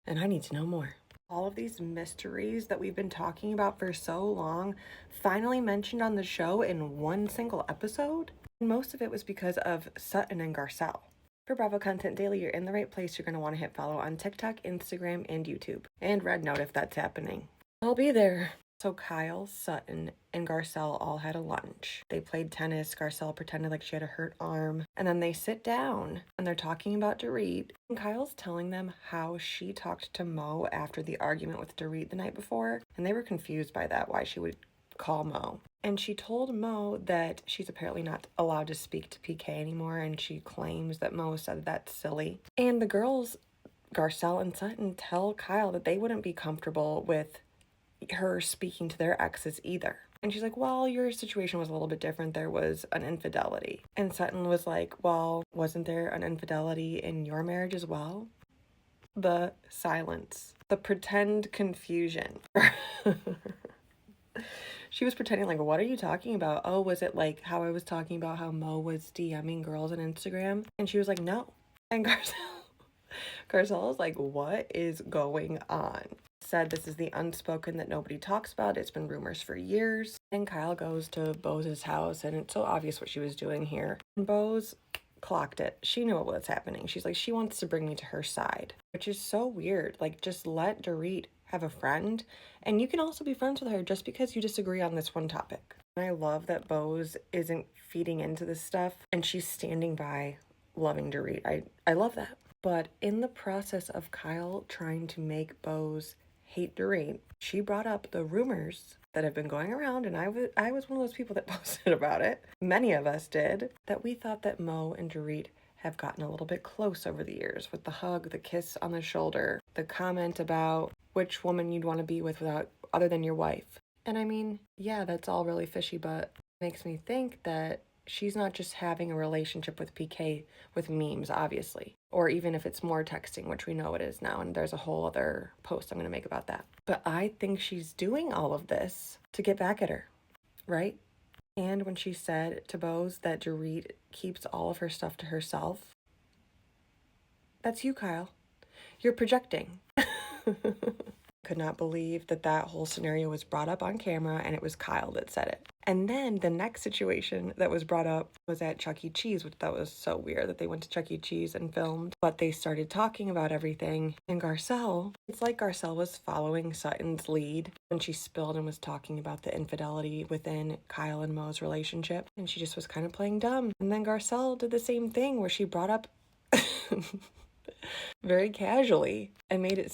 and I need to know more. All of these mysteries that we've been talking about for so long finally mentioned on the show in one single episode. And most of it was because of Sutton and Garcelle. For Bravo Content Daily, you're in the right place. You're going to want to hit follow on TikTok, Instagram, and YouTube. And red note if that's happening. I'll be there. So Kyle, Sutton, and Garcelle all had a lunch. They played tennis. Garcelle pretended like she had a hurt arm. And then they sit down and they're talking about Dorit. And Kyle's telling them how she talked to Mo after the argument with Dorit the night before. And they were confused by that, why she would call Mo. And she told Mo that she's apparently not allowed to speak to PK anymore, and she claims that Mo said that's silly. And the girls, Garcelle and Sutton, tell Kyle that they wouldn't be comfortable with her speaking to their exes either. And she's like, well, your situation was a little bit different. There was an infidelity. And Sutton was like, well, wasn't there an infidelity in your marriage as well? The silence. The pretend confusion. She was pretending like, what are you talking about? Oh, was it like how I was talking about how Mo was DMing girls on Instagram? And she was like, no. And Garcelle was like, what is going on? Said this is the unspoken that nobody talks about. It's been rumors for years. And Kyle goes to Bose's house, and it's so obvious what she was doing here. And Bose clocked it. She knew what was happening. She's like, she wants to bring me to her side, which is so weird. Like, just let Dorit have a friend, and you can also be friends with her just because you disagree on this one topic. And I love that Bose isn't feeding into this stuff, and she's standing by loving Dorit. I love that. But in the process of Kyle trying to make Bose hate Dorit, she brought up the rumors that have been going around, and I was one of those people that posted about it. Many of us did, that we thought that Mo and Dorit have gotten a little bit close over the years, with the hug, the kiss on the shoulder, the comment about which woman you'd want to be with without other than your wife. And I mean, yeah, that's all really fishy, but it makes me think that she's not just having a relationship with PK with memes, obviously, or even if it's more texting, which we know it is now, and there's a whole other post I'm going to make about that. But I think she's doing all of this to get back at her, right? And when she said to Bose that Dorit keeps all of her stuff to herself, that's you, Kyle. You're projecting. Could not believe that whole scenario was brought up on camera, and it was Kyle that said it. And then the next situation that was brought up was at Chuck E. Cheese, which that was so weird that they went to Chuck E. Cheese and filmed. But they started talking about everything. And Garcelle, it's like Garcelle was following Sutton's lead when she spilled and was talking about the infidelity within Kyle and Mo's relationship. And she just was kind of playing dumb. And then Garcelle did the same thing where she brought up very casually and made it